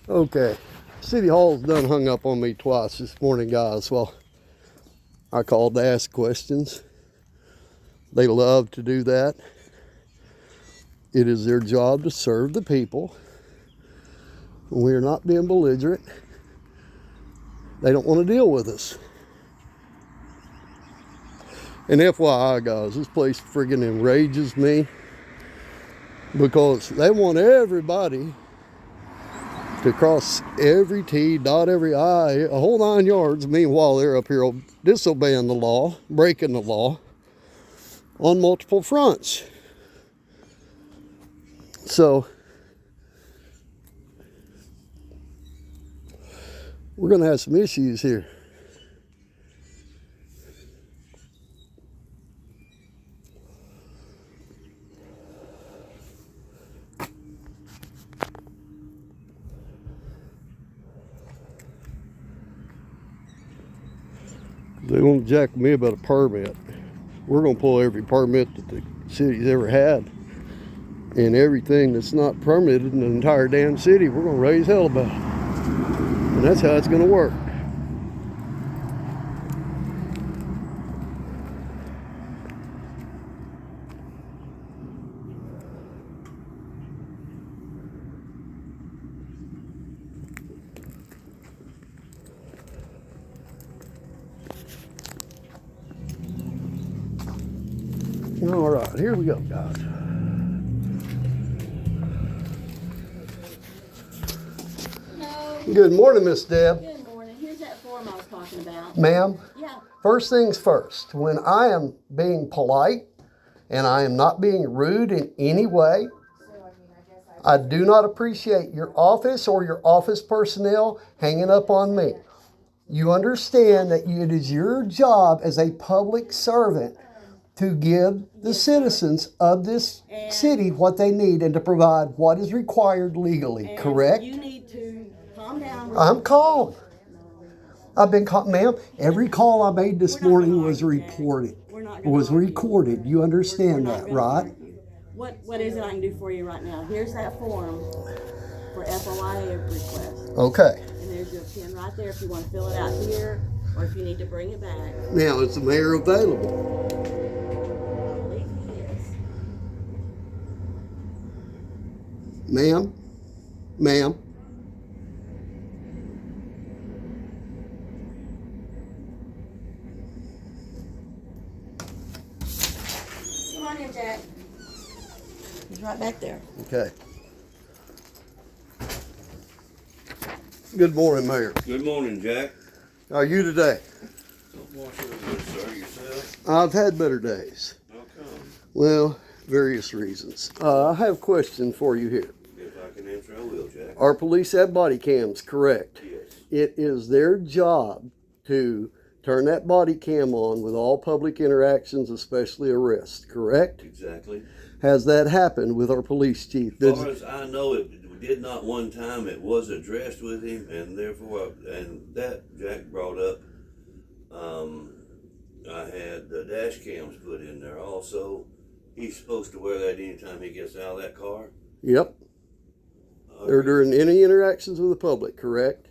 Okay, City Hall's done hung up on me twice this morning, guys. Well, I called to ask questions. They love to do that. It is their job to serve the people. We're not being belligerent. They don't want to deal with us. And FYI, guys, this place friggin' enrages me because they want everybody to cross every T, dot every I, a whole 9 yards. Meanwhile, they're up here disobeying the law, breaking the law on multiple fronts. So we're going to have some issues here. They won't jack me about a permit. We're going to pull every permit that the city's ever had. And everything that's not permitted in the entire damn city, we're going to raise hell about. And that's how it's going to work. All right, here we go, guys. Hello. Good morning, Miss Deb. Good morning. Here's that form I was talking about. Ma'am, Yeah. first things first, when I am being polite and I am not being rude in any way, I do not appreciate your office or your office personnel hanging up on me. You understand that it is your job as a public servant to give the citizens of this city what they need and to provide what is required legally, And correct? you need to calm down. I'm calm. I've been called, ma'am. Every call I made this morning was reported. Was recorded. You understand that, right? What is it I can do for you right now? Here's that form for FOIA request. Okay. And there's your pen right there if you want to fill it out here or if you need to bring it back. Now, is the mayor available? I believe he is. Ma'am? Ma'am? Come on in, Jack. He's right back there. Okay. Good morning, Mayor. Good morning, Jack. How are you today? So far, so good, sir. Yourself? I've had better days. How come? Well, various reasons. I have a question for you here. If I can answer, I will, Jack. Our police have body cams, correct? Yes. It is their job to turn that body cam on with all public interactions, especially arrests, correct? Exactly. Has that happened with our police chief? As far as I know, it did not one time. It was addressed with him, and therefore, and that Jack brought up, I had the dash cams put in there also. He's supposed to wear that anytime he gets out of that car. Yep. Or during any interactions with the public, correct?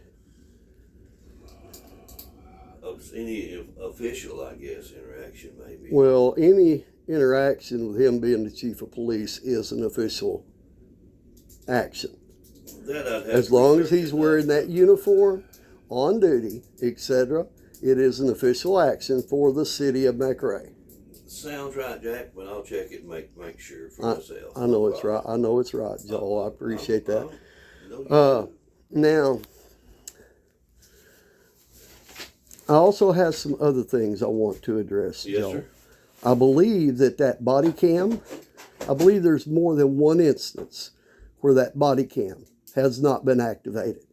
Of any official, I guess, interaction maybe. Well, any interaction with him being the chief of police is an official action. That I'd have As to long as research he's it wearing out. that uniform, on duty, etc., it is an official action for the city of McRae. Sounds right, Jack, but I'll check it and make sure for myself. I know it's right. I know it's right, Joel. I appreciate that. No, Now, I also have some other things I want to address, yes, Joel. sir. I believe that body cam, I believe there's more than one instance where that body cam has not been activated.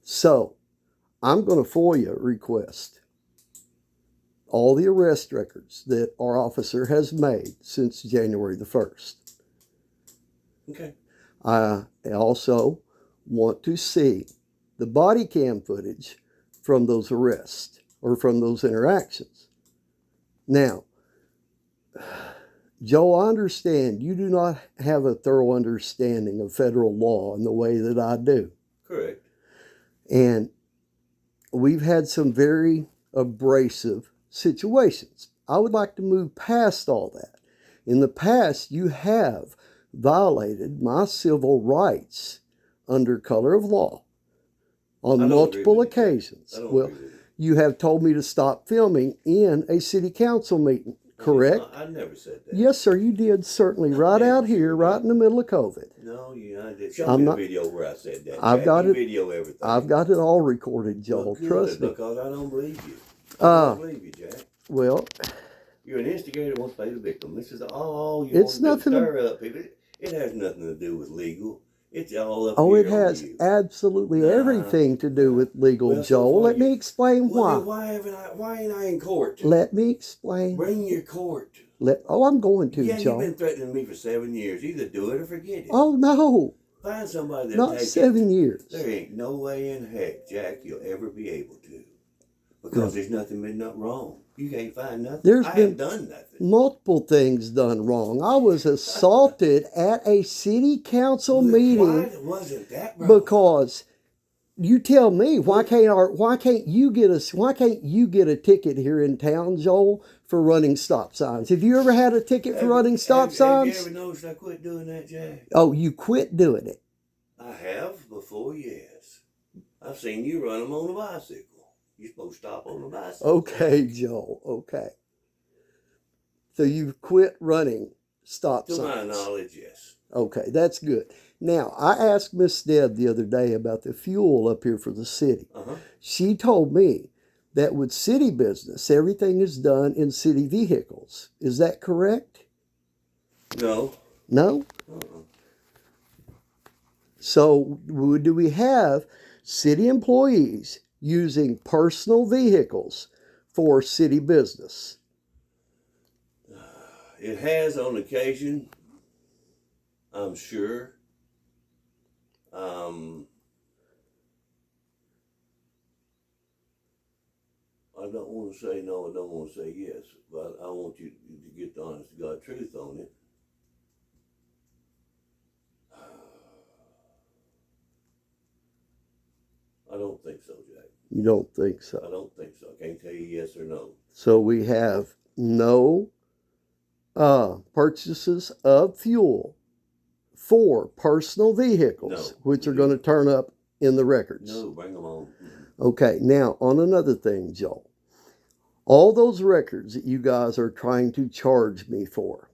So, I'm going to FOIA request all the arrest records that our officer has made since January the 1st. Okay. I also want to see the body cam footage from those arrests or from those interactions. Now, Joe, I understand you do not have a thorough understanding of federal law in the way that I do, Correct. And we've had some very abrasive situations. I would like to move past all that. In the past, you have violated my civil rights under color of law on I don't multiple agree with you. occasions. I don't Well, agree with you. you have told me to stop filming in a city council meeting, correct? I never said that. Yes, sir, you did, certainly, right never out here, said right that. in the middle of COVID. No, I did. Show I'm me not- the video where I said that. I've Jack. got You it. video everything. I've got it all recorded, Joel, Well, good, trust me. because I don't believe you. I don't believe you, Jack. Well, You're an instigator who wants to play the victim. This is all you It's want to do, nothing to- stir up people. It has nothing to do with legal. It's all up oh, here it on has you. absolutely everything to do with legal, Well, so Joel. far Let me you- explain Well, why. then why ain't I in court? Let me explain. Bring your court. I'm going to, Yeah, you've Joel. been threatening me for 7 years. Either do it or forget it. Oh, no, Find somebody that'll not take 7 it. years. There ain't no way in heck, Jack, you'll ever be able to. Because there's nothing been not wrong. You can't find nothing. There's I been ain't done nothing. multiple things done wrong. I was assaulted at a city council meeting Why wasn't that wrong? because you tell me why can't you get a ticket here in town, Joel, for running stop signs? Have you ever had a ticket for running stop Have signs? you ever noticed I quit doing that, Jack? Oh, you quit doing it. I have before, yes. I've seen you run them on a bicycle. You're supposed to stop on a bicycle. Okay, Joel. Okay. So you've quit running stop To my signs. knowledge, yes. Okay, that's good. Now, I asked Miss Deb the other day about the fuel up here for the city. Uh-huh. She told me that with city business, everything is done in city vehicles. Is that correct? No. No? Uh-uh. So, do we have city employees using personal vehicles for city business? It has on occasion, I'm sure. I don't want to say no, I don't want to say yes, but I want you to get the honest to God truth on it. I don't think so, Jack. You don't think so? I don't think so. I can't tell you yes or no. So we have no purchases of fuel for personal vehicles, No, which we are going to turn up in the records. No, bring them on. Okay, now on another thing, Joel. All those records that you guys are trying to charge me for,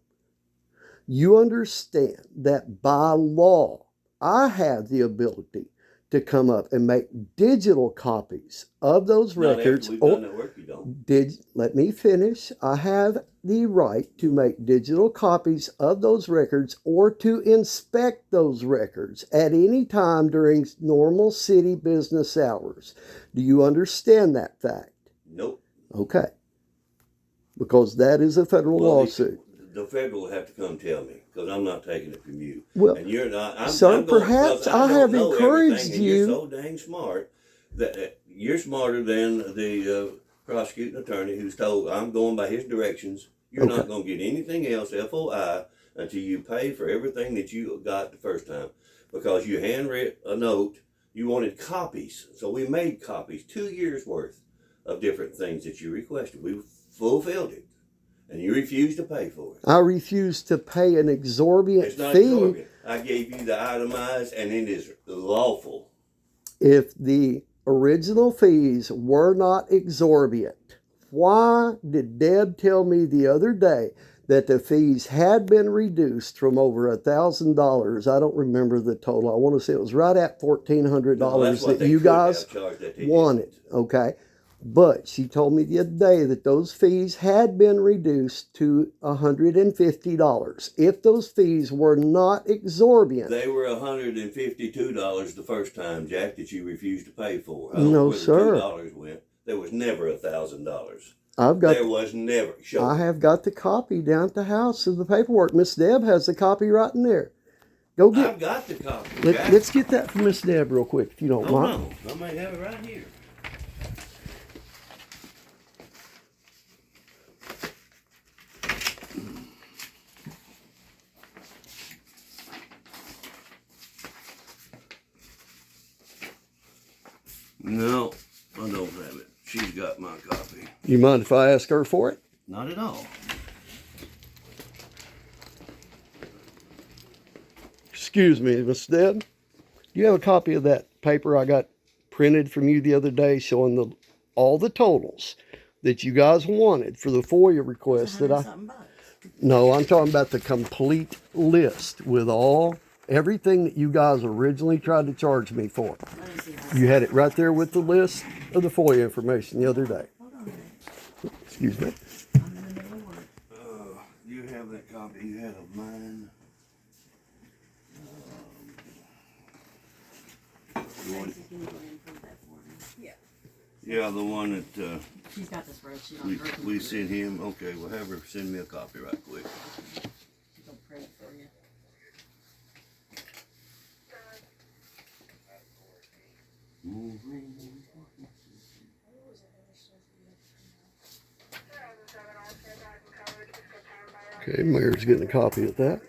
you understand that by law, I have the ability to come up and make digital copies of those Not records. after we've done that work, you don't. Let me finish. I have the right to make digital copies of those records or to inspect those records at any time during normal city business hours. Do you understand that fact? Nope. Okay. Because that is a federal Well, lawsuit. The federal will have to come tell me because I'm not taking it from you. Well, and you're not. sir, I'm going, perhaps because I don't have know encouraged everything, and you- You're so dang smart that you're smarter than the prosecuting attorney who's told I'm going by his directions. You're Okay. not going to get anything else, FOI, until you pay for everything that you got the first time because you handwrote a note. You wanted copies, so we made copies, 2 years worth of different things that you requested. We fulfilled it. And you refused to pay for it. I refuse to pay an exorbitant It's not fee exorbitant. I gave you the itemized, and it is lawful. if the original fees were not exorbitant. Why did Deb tell me the other day that the fees had been reduced from over $1,000? I don't remember the total. I want to say it was right at $1,400 That's what that they you could have guys charged that they wanted. didn't. Okay. But she told me the other day that those fees had been reduced to $150 if those fees were not exorbitant. They were $152 the first time, Jack, that you refused to pay for. I No, don't know where the sir. $2 went. There was never $1,000. I've got There was never. Show I me. have got the copy down at the house of the paperwork. Miss Deb has the copy right in there. Go get. I've got the copy, Jack. Let's get that from Miss Deb real quick, if you don't Hold mind. on. I may have it right here. No, I don't have it. She's got my copy. You mind if I ask her for it? Not at all. Excuse me, Miss Deb. Do you have a copy of that paper I got printed from you the other day showing all the totals that you guys wanted for the FOIA request that I... $100-something bucks. No, I'm talking about the complete list with everything that you guys originally tried to charge me for. Let me see if I You had it right there with the list of the FOIA information the other day. Hold on a minute. Excuse me. I'm in the middle of work. You have that copy you had of mine. Tracy, can you go ahead and print that for me? Yeah, the one that She's got the spreadsheet on her we computer. sent him. Okay, we'll have her send me a copy right quick. She'll print it for you. Okay, Mayor's getting a copy of that.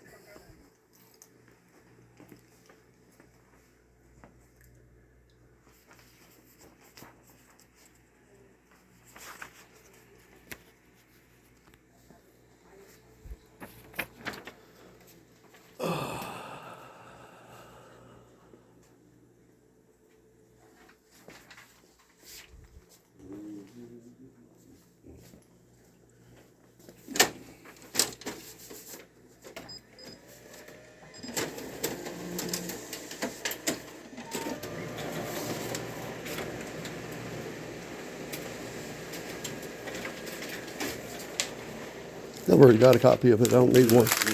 I've already got a copy of it. I don't need one. Put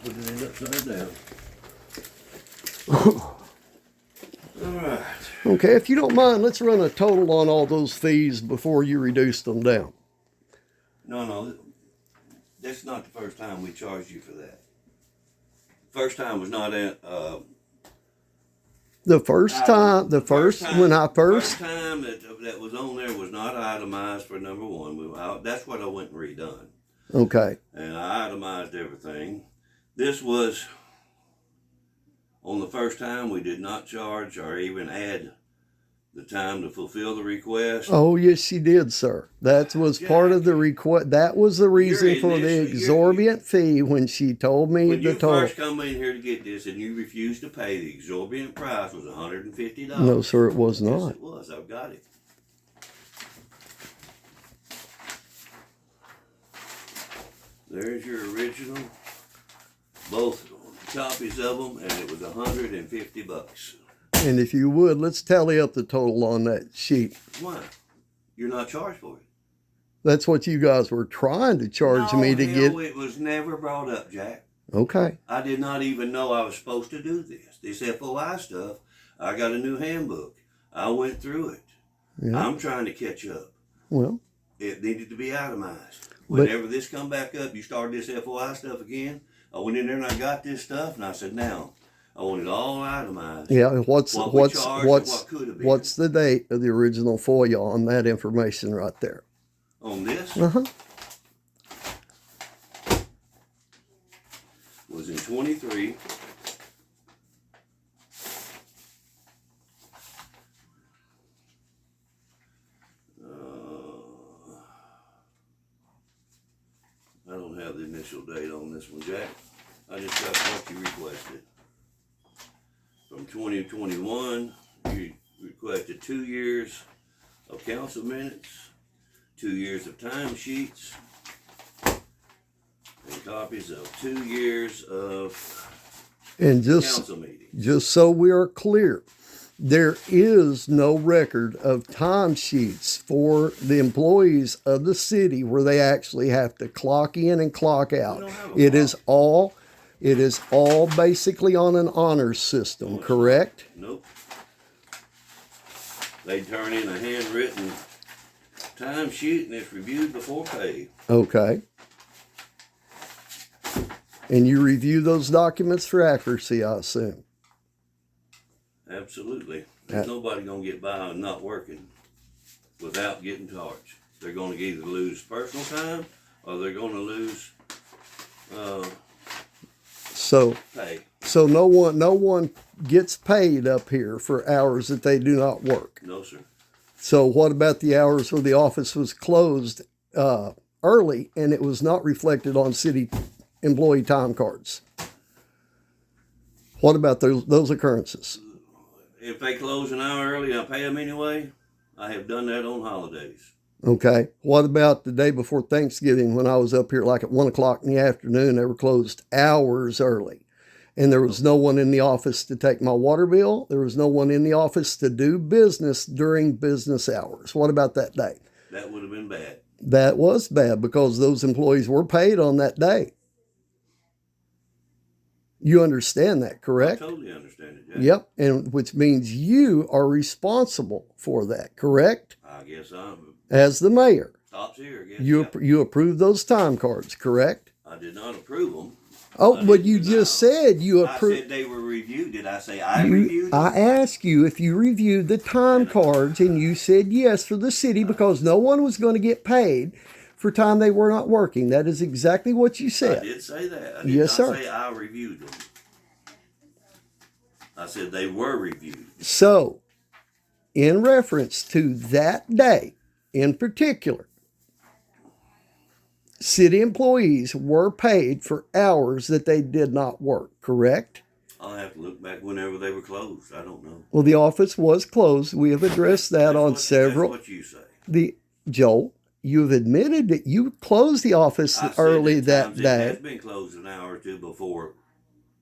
it in upside down. All right. Okay, if you don't mind, let's run a total on all those fees before you reduce them down. No, that's not the first time we charged you for that. First time was not at, The first time, when I first time that was on there was not itemized for number one. That's what I went and redone. Okay, And I itemized everything. This was on the first time we did not charge or even add the time to fulfill the request. oh yes, she did, sir. That was part of the request. That was the reason for the exorbitant fee when she told me When the you total. first come in here to get this and you refused to pay, the exorbitant price was $150. No, sir, it was Yes, not. it was. I've got it. There's your original, both copies of them, and it was $150. And if you would, let's tally up the total on that sheet. Why? You're not charged for it. That's what you guys were trying to charge me to get. It was never brought up, Jack. Okay. I did not even know I was supposed to do this. This FOI stuff, I got a new handbook. I went through it. Yeah. I'm trying to catch up. Well, It needed to be itemized. Whenever this come back up, you started this FOI stuff again. I went in there and I got this stuff, and I said, now, I want it all itemized. yeah. What's What we charged and what could have been. what's the date of the original FOIA on that information right there? On this Uh-huh. was in 23. I don't have the initial date on this one, Jack. I just got what you requested. From 2021, you requested 2 years of council minutes, 2 years of timesheets, and copies of 2 years of And council meetings. just so we are clear, there is no record of timesheets for the employees of the city where they actually have to clock in and clock out. don't have a It clock. is all basically on an honor system, correct? Nope. They turn in a handwritten timesheet and it's reviewed before pay. Okay. And you review those documents for accuracy, I assume. Absolutely. There's nobody gonna get by on not working without getting charged. They're gonna either lose personal time or they're gonna lose So, pay. so no one gets paid up here for hours that they do not work. No, sir. So what about the hours where the office was closed early and it was not reflected on city employee time cards? What about those occurrences? If they close an hour early, I pay them anyway. I have done that on holidays. Okay. What about the day before Thanksgiving when I was up here like at 1 o'clock in the afternoon? They were closed hours early. And there was no one in the office to take my water bill. There was no one in the office to do business during business hours. What about that day? That would have been bad. That was bad because those employees were paid on that day. You understand that, correct? I totally understand it, Jack. Yep. And which means you are responsible for that, correct? I guess I'm As the mayor. tops here, I guess. You approved those time cards, correct? I did not approve them. Oh, but you just said you I approved. said they were reviewed. Did I say I reviewed them? I asked you if you reviewed the time cards, and you said yes for the city because no one was going to get paid for time they were not working. That is exactly what you I said. did say that. I did Yes, not sir. say I reviewed them. I said they were reviewed. So, in reference to that day in particular, city employees were paid for hours that they did not work, correct? I'll have to look back whenever they were closed. I don't know. Well, the office was closed. We have addressed that on several. That's what you say. Joel, you've admitted that you closed the office I've said early at that times It day. has been closed an hour or two before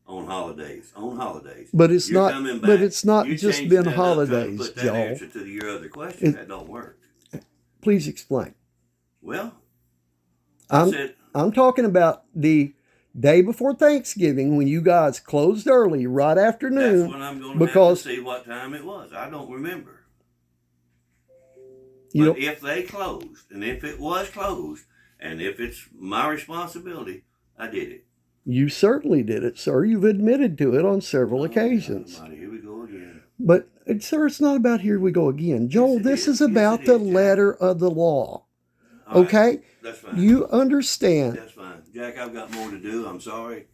on holidays. On holidays. But it's You're not. coming But back. it's not You just changed been that up, trying to holidays, put that Joel. answer to your other question. That don't work. Please explain. Well, I said I'm talking about the day before Thanksgiving when you guys closed early, right afternoon. that's when I'm going to because have to see what time it was. I don't remember. you But if they closed, and if it was closed, and if it's my responsibility, I did it. you certainly did it, sir. You've admitted to it on several occasions. Almighty, here we go again. But sir, it's not about here we go again, Joel. Yes, it this is. is Yes, about it the is, Jack. letter of the law. All right, Okay, that's fine. you understand. That's fine. Jack, I've got more to do. I'm sorry.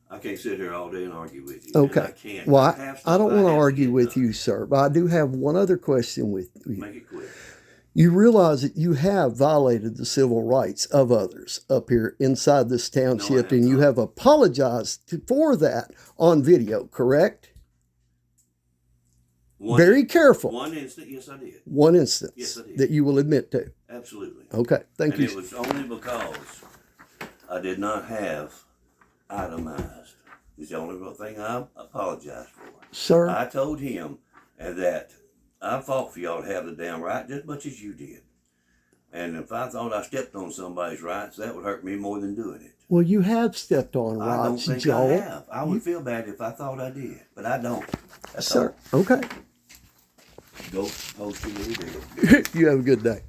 I can't sit here all day and argue with you. Okay. And I can't. Well, have I don't stuff want to have argue get with done. you, sir, but I do have one other question with you. Make it quick. You realize that you have violated the civil rights of others up here inside this township, have and you not. have apologized for that on video, correct? Very careful. One instant, yes, I did. One instance Yes, I did. that you will admit to. Absolutely. Okay, thank And you. it was only because I did not have itemized. It's the only thing I apologize for. Sir, I told him that I fought for y'all to have the damn right just as much as you did. And if I thought I stepped on somebody's rights, that would hurt me more than doing it. well, you have stepped on I don't rights, think Joel. I have. I would feel bad if I thought I did, but I don't. That's Sir, okay. all. Go post your little deal. You have a good day.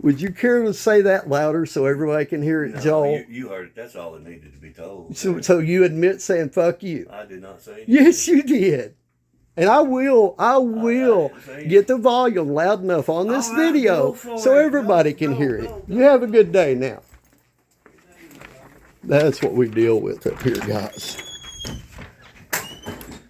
Would you care to say that louder so everybody can hear it, No, Joel? you heard it. That's all that needed to be told. So you admit saying "fuck you"? I did not say anything. Yes, you did. And I will didn't say get the volume loud enough on this All right, video go for so it. everybody Go, can go, hear it. go, You have a good day now. That's what we deal with up here, guys.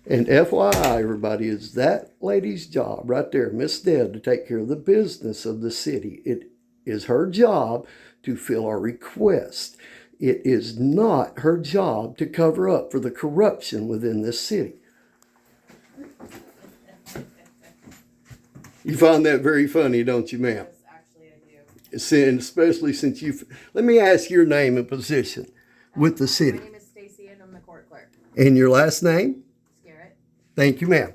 And FYI, everybody, is that lady's job right there, Miss Deb, to take care of the business of the city. It is her job to fill our request. It is not her job to cover up for the corruption within this city. You find that very funny, don't you, ma'am? Yes, actually I do. And especially since you've... Let me ask your name and position with the city. My name is Stacy and I'm the court clerk. And your last name? Scarrett. Thank you, ma'am.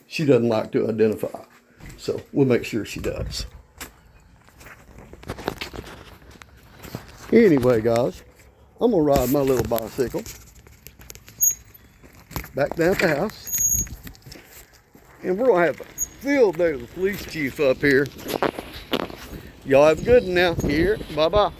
She doesn't like to identify, so we'll make sure she does. Anyway, guys, I'm going to ride my little bicycle back down at the house. And we're going to have a field day with the police chief up here. Y'all have a good one now. Here, bye-bye.